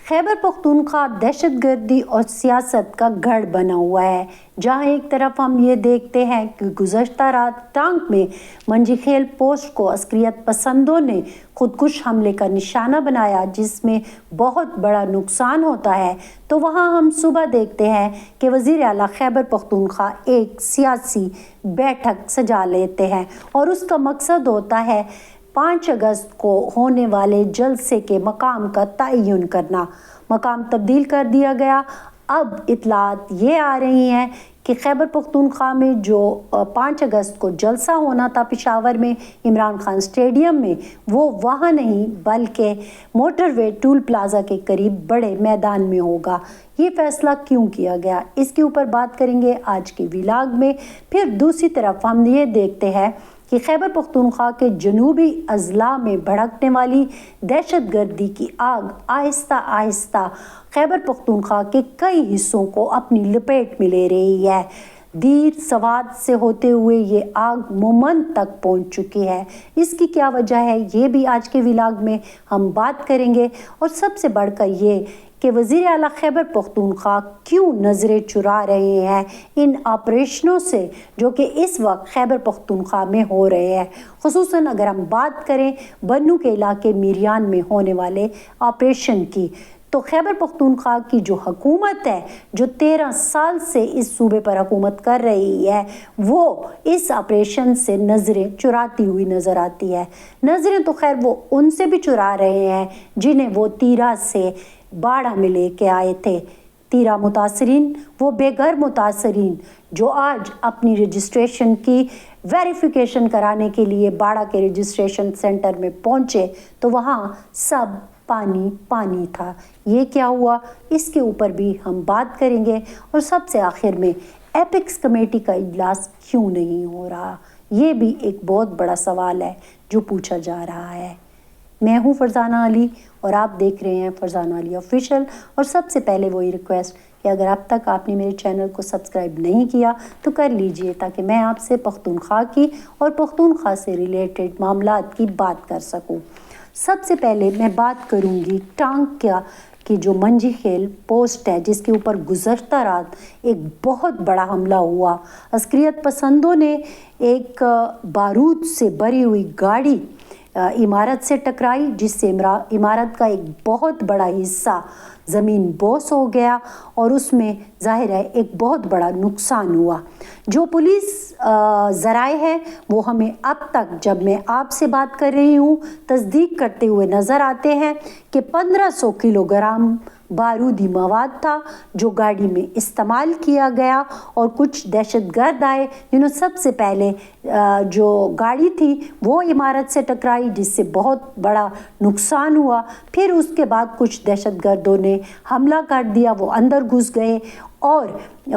خیبر پختونخوا دہشت گردی اور سیاست کا گڑھ بنا ہوا ہے، جہاں ایک طرف ہم یہ دیکھتے ہیں کہ گزشتہ رات ٹانک میں منجی خیل پوسٹ کو عسکریت پسندوں نے خودکش حملے کا نشانہ بنایا، جس میں بہت بڑا نقصان ہوتا ہے، تو وہاں ہم صبح دیکھتے ہیں کہ وزیر اعلیٰ خیبر پختونخوا ایک سیاسی بیٹھک سجا لیتے ہیں اور اس کا مقصد ہوتا ہے 5 اگست کو ہونے والے جلسے کے مقام کا تعین کرنا۔ مقام تبدیل کر دیا گیا۔ اب اطلاعات یہ آ رہی ہیں کہ خیبر پختونخوا میں جو 5 اگست کو جلسہ ہونا تھا پشاور میں عمران خان اسٹیڈیم میں، وہ وہاں نہیں بلکہ موٹر وے ٹول پلازا کے قریب بڑے میدان میں ہوگا۔ یہ فیصلہ کیوں کیا گیا، اس کے اوپر بات کریں گے آج کے ویلاگ میں۔ پھر دوسری طرف ہم یہ دیکھتے ہیں کہ خیبر پختونخوا کے جنوبی اضلاع میں بھڑکنے والی دہشت گردی کی آگ آہستہ آہستہ خیبر پختونخوا کے کئی حصوں کو اپنی لپیٹ میں لے رہی ہے۔ دیر سوات سے ہوتے ہوئے یہ آگ مومند تک پہنچ چکی ہے۔ اس کی کیا وجہ ہے، یہ بھی آج کے ویلاگ میں ہم بات کریں گے، اور سب سے بڑھ کر یہ کہ وزیر اعلیٰ خیبر پختونخوا کیوں نظریں چرا رہے ہیں ان آپریشنوں سے جو کہ اس وقت خیبر پختونخوا میں ہو رہے ہیں، خصوصاً اگر ہم بات کریں بنوں کے علاقے میریان میں ہونے والے آپریشن کی، تو خیبر پختونخوا کی جو حکومت ہے، جو 13 سال سے اس صوبے پر حکومت کر رہی ہے، وہ اس آپریشن سے نظریں چراتی ہوئی نظر آتی ہے۔ نظریں تو خیر وہ ان سے بھی چرا رہے ہیں جنہیں وہ تیرا سے باڑہ میں لے کے آئے تھے۔ تیرا متاثرین، وہ بے گھر متاثرین جو آج اپنی رجسٹریشن کی ویریفیکیشن کرانے کے لیے باڑہ کے رجسٹریشن سینٹر میں پہنچے تو وہاں سب پانی پانی تھا۔ یہ کیا ہوا، اس کے اوپر بھی ہم بات کریں گے، اور سب سے آخر میں ایپکس کمیٹی کا اجلاس کیوں نہیں ہو رہا، یہ بھی ایک بہت بڑا سوال ہے جو پوچھا جا رہا ہے۔ میں ہوں فرزانہ علی اور آپ دیکھ رہے ہیں فرزانہ علی آفیشیل، اور سب سے پہلے وہی ریکویسٹ کہ اگر اب تک آپ نے میرے چینل کو سبسکرائب نہیں کیا تو کر لیجئے، تاکہ میں آپ سے پختونخوا کی اور پختونخوا سے ریلیٹڈ معاملات کی بات کر سکوں۔ سب سے پہلے میں بات کروں گی ٹانک کی جو منجی خیل پوسٹ ہے، جس کے اوپر گزشتہ رات ایک بہت بڑا حملہ ہوا۔ عسکریت پسندوں نے ایک بارود سے بھری ہوئی گاڑی عمارت سے ٹکرائی، جس سے عمارت کا ایک بہت بڑا حصہ زمین بوس ہو گیا، اور اس میں ظاہر ہے ایک بہت بڑا نقصان ہوا۔ جو پولیس ذرائع ہے وہ ہمیں اب تک، جب میں آپ سے بات کر رہی ہوں، تصدیق کرتے ہوئے نظر آتے ہیں کہ 1500 کلو گرام بارودی مواد تھا جو گاڑی میں استعمال کیا گیا، اور کچھ دہشت گرد آئے جنہوں سب سے پہلے جو گاڑی تھی وہ عمارت سے ٹکرائی، جس سے بہت بڑا نقصان ہوا۔ پھر اس کے بعد کچھ دہشت گردوں نے حملہ کر دیا، وہ اندر گھس گئے اور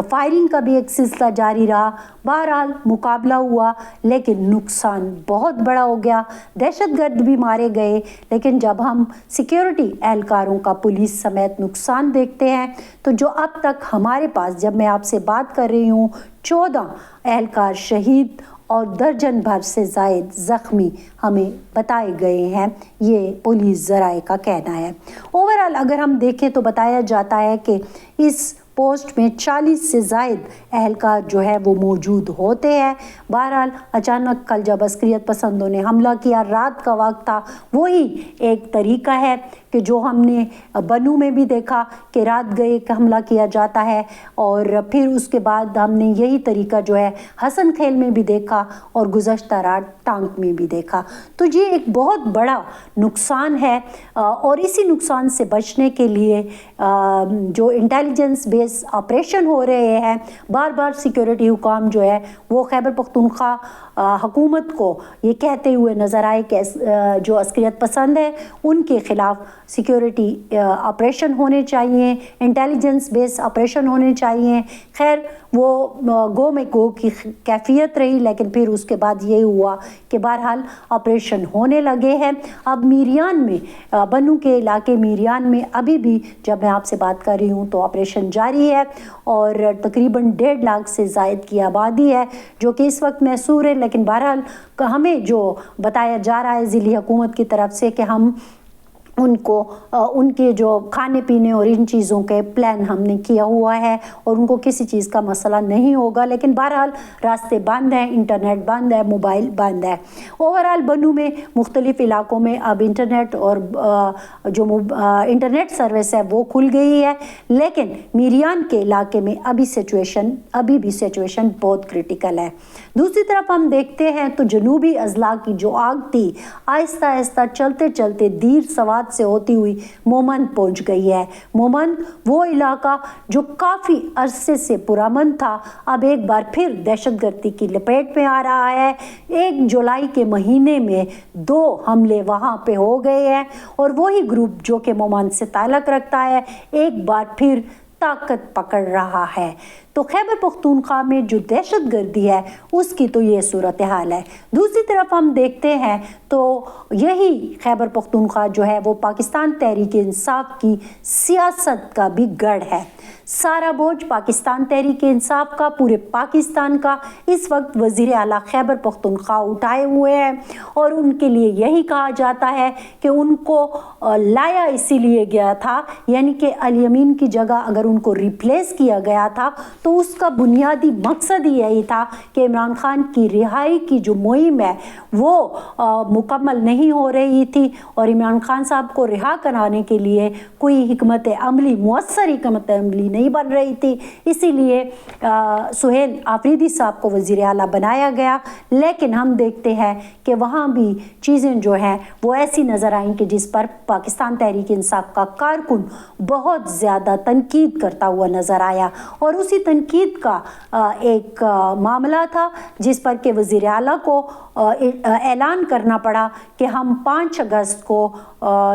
فائرنگ کا بھی ایک سلسلہ جاری رہا۔ بہرحال مقابلہ ہوا، لیکن نقصان بہت بڑا ہو گیا، دہشت گرد بھی مارے گئے۔ لیکن جب ہم سیکیورٹی اہلکاروں کا پولیس سمیت نقصان دیکھتے ہیں، تو جو اب تک ہمارے پاس، جب میں آپ سے بات کر رہی ہوں، 14 اہلکار شہید اور درجن بھر سے زائد زخمی ہمیں بتائے گئے ہیں، یہ پولیس ذرائع کا کہنا ہے۔ اوورآل اگر ہم دیکھیں تو بتایا جاتا ہے کہ اس پوسٹ میں 40 سے زائد اہلکار جو ہے وہ موجود ہوتے ہیں۔ بہرحال اچانک کل جب عسکریت پسندوں نے حملہ کیا، رات کا وقت تھا، وہی ایک طریقہ ہے کہ جو ہم نے بنوں میں بھی دیکھا کہ رات گئے کہ حملہ کیا جاتا ہے، اور پھر اس کے بعد ہم نے یہی طریقہ جو ہے حسن خیل میں بھی دیکھا اور گزشتہ رات ٹانک میں بھی دیکھا۔ تو یہ ایک بہت بڑا نقصان ہے، اور اسی نقصان سے بچنے کے لیے جو انٹیلیجنس بیس آپریشن ہو رہے ہیں، بار بار سیکیورٹی حکام جو ہے وہ خیبر پختونخوا حکومت کو یہ کہتے ہوئے نظر آئے کہ جو عسکریت پسند ہے ان کے خلاف سیکیورٹی آپریشن ہونے چاہیے، انٹیلیجنس بیس آپریشن ہونے چاہیے۔ خیر وہ گو میں گو کی کیفیت رہی، لیکن پھر اس کے بعد یہ ہوا کہ بہرحال آپریشن ہونے لگے ہیں۔ اب میریان میں، بنوں کے علاقے میریان میں ابھی بھی جب میں آپ سے بات کر رہی ہوں تو آپریشن جاری ہے، اور تقریباً 1.5 لاکھ سے زائد کی آبادی ہے جو کہ اس وقت محصور ہے۔ لیکن بہرحال ہمیں جو بتایا جا رہا ہے ضلعی حکومت کی طرف سے کہ ہم ان کے جو کھانے پینے اور ان چیزوں کے پلان ہم نے کیا ہوا ہے اور ان کو کسی چیز کا مسئلہ نہیں ہوگا، لیکن بہرحال راستے بند ہیں، انٹرنیٹ بند ہے، موبائل بند ہے۔ اوورال بنو میں مختلف علاقوں میں اب انٹرنیٹ اور جو انٹرنیٹ سروس ہے وہ کھل گئی ہے، لیکن میریان کے علاقے میں ابھی بھی سچویشن بہت کرٹیکل ہے۔ دوسری طرف ہم دیکھتے ہیں تو جنوبی اضلاع کی جو آگ تھی آہستہ آہستہ چلتے چلتے دیر سوات سے ہوتی ہوئی مومند پہنچ گئی ہے۔ مومند وہ علاقہ جو کافی عرصے سے پرامن تھا، اب ایک بار پھر دہشت گردی کی لپیٹ میں آ رہا ہے۔ 1 جولائی کے مہینے میں 2 حملے وہاں پہ ہو گئے ہیں اور وہی گروپ جو کہ مومند سے تعلق رکھتا ہے ایک بار پھر طاقت پکڑ رہا ہے۔ تو خیبر پختونخوا میں جو دہشت گردی ہے اس کی تو یہ صورتحال ہے۔ دوسری طرف ہم دیکھتے ہیں تو یہی خیبر پختونخوا جو ہے وہ پاکستان تحریک انصاف کی سیاست کا بھی گڑھ ہے۔ سارا بوجھ پاکستان تحریک انصاف کا، پورے پاکستان کا اس وقت وزیر اعلیٰ خیبر پختونخوا اٹھائے ہوئے ہیں اور ان کے لیے یہی کہا جاتا ہے کہ ان کو لایا اسی لیے گیا تھا، یعنی کہ علی امین کی جگہ اگر ان کو ریپلیس کیا گیا تھا تو اس کا بنیادی مقصد ہی یہی تھا کہ عمران خان کی رہائی کی جو مہم ہے وہ مکمل نہیں ہو رہی تھی اور عمران خان صاحب کو رہا کرانے کے لیے کوئی مؤثر حکمت عملی نہیں بن رہی تھی، اسی لیے سہیل آفریدی صاحب کو وزیر اعلیٰ بنایا گیا۔ لیکن ہم دیکھتے ہیں کہ وہاں بھی چیزیں جو ہیں وہ ایسی نظر آئیں کہ جس پر پاکستان تحریک انصاف کا کارکن بہت زیادہ تنقید کرتا ہوا نظر آیا اور اسی تنقید کا ایک معاملہ تھا جس پر کہ وزیر اعلیٰ کو اعلان کرنا پڑا کہ ہم 5 اگست کو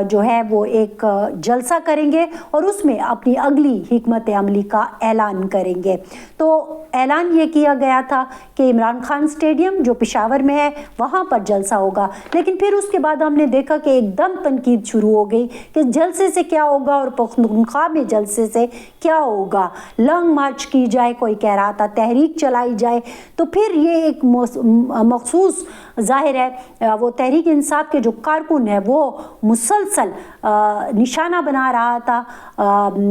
جو ہے وہ ایک جلسہ کریں گے اور اس میں اپنی اگلی حکمت عملی کا اعلان کریں گے۔ تو اعلان یہ کیا گیا تھا کہ عمران خان اسٹیڈیم جو پشاور میں ہے وہاں پر جلسہ ہوگا، لیکن پھر اس کے بعد ہم نے دیکھا کہ ایک دم تنقید شروع ہو گئی کہ جلسے سے کیا ہوگا اور پختونخوا میں جلسے سے کیا ہوگا، لانگ مارچ کی جائے، کوئی کہہ رہا تھا تحریک چلائی جائے۔ تو پھر یہ ایک مخصوص ظاہر ہے وہ تحریک انصاف کے جو کارکن ہے وہ مسلسل نشانہ بنا رہا تھا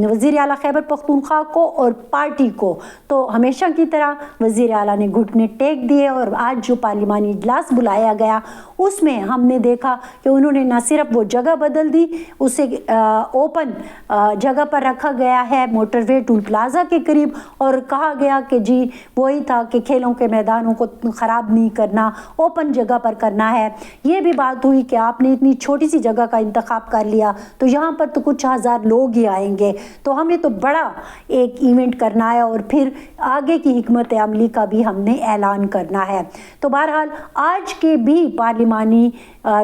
وزیر اعلیٰ خیبر پختونخوا کو اور پارٹی کو۔ تو ہمیشہ کی طرح وزیر اعلیٰ نے گھٹنے ٹیک دیے اور آج جو پارلیمانی اجلاس بلایا گیا اس میں ہم نے دیکھا کہ انہوں نے نہ صرف وہ جگہ بدل دی، اسے اوپن جگہ پر رکھا گیا ہے موٹر وے ٹول پلازا کے قریب اور کہا گیا کہ جی وہی تھا کہ کھیلوں کے میدانوں کو خراب نہیں کرنا، اوپن جگہ پر کرنا ہے۔ یہ بھی بات ہوئی کہ آپ نے اتنی چھوٹی سی جگہ کا انتخاب کر لیا تو یہاں پر تو کچھ 1000 لوگ ہی آئیں گے، تو ہمیں تو بڑا ایک ایونٹ کرنا ہے اور پھر آگے کی حکمت عملی کا بھی ہم نے اعلان کرنا ہے۔ تو بہرحال آج کے بھی پارلیمانی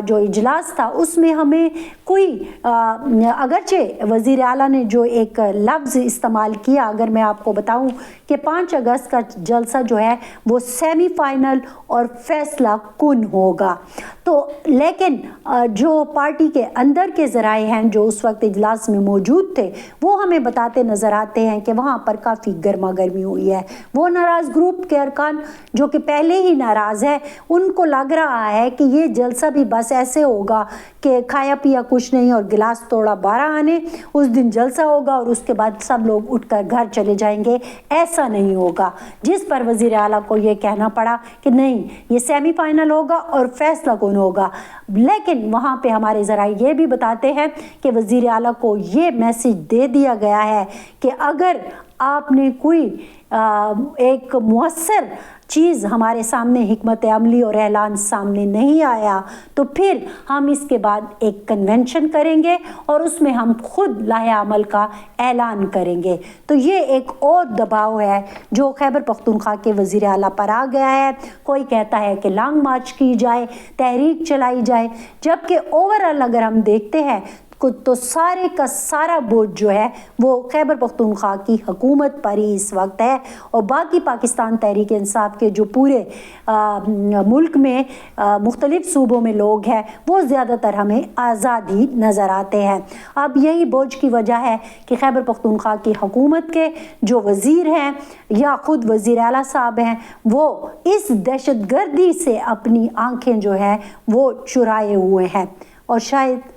جو اجلاس تھا اس میں ہمیں کوئی اگرچہ وزیر اعلیٰ نے جو ایک لفظ استعمال کیا، اگر میں آپ کو بتاؤں کہ 5 اگست کا جلسہ جو ہے وہ سیمی فائنل اور فیصلہ کن ہوگا، تو لیکن جو پارٹی کے اندر کے ذرائع ہیں جو اس وقت اجلاس میں موجود تھے وہ ہمیں بتاتے نظر آتے ہیں کہ وہاں پر کافی گرما گرمی ہوئی ہے۔ وہ ناراض گروپ کے ارکان جو کہ پہلے ہی ناراض ہے، ان کو لگ رہا ہے کہ یہ جلسہ بھی بس ایسے ہوگا کہ کھایا پیا کچھ نہیں اور گلاس توڑا 12 آنے، اس دن جلسہ ہوگا اور اس کے بعد سب لوگ اٹھ کر گھر چلے جائیں گے۔ ایسا نہیں ہوگا، جس پر وزیر اعلیٰ کو یہ کہنا پڑا کہ نہیں، یہ سیمی فائنل ہوگا اور فیصلہ کن ہوگا۔ لیکن وہاں پہ ہمارے ذرائع یہ بھی بتاتے ہیں کہ وزیر اعلیٰ کو یہ میسج دے دیا گیا ہے کہ اگر آپ نے کوئی ایک مؤثر چیز ہمارے سامنے حکمت عملی اور اعلان سامنے نہیں آیا تو پھر ہم اس کے بعد ایک کنونشن کریں گے اور اس میں ہم خود لاہے عمل کا اعلان کریں گے۔ تو یہ ایک اور دباؤ ہے جو خیبر پختونخوا کے وزیر اعلیٰ پر آ گیا ہے۔ کوئی کہتا ہے کہ لانگ مارچ کی جائے، تحریک چلائی جائے، جبکہ اوورآل اگر ہم دیکھتے ہیں تو سارے کا سارا بوجھ جو ہے وہ خیبر پختونخوا کی حکومت پر ہی اس وقت ہے اور باقی پاکستان تحریک انصاف کے جو پورے ملک میں مختلف صوبوں میں لوگ ہیں وہ زیادہ تر ہمیں آزاد ہی نظر آتے ہیں۔ اب یہی بوجھ کی وجہ ہے کہ خیبر پختونخوا کی حکومت کے جو وزیر ہیں یا خود وزیر اعلیٰ صاحب ہیں وہ اس دہشت گردی سے اپنی آنکھیں جو ہے وہ چرائے ہوئے ہیں اور شاید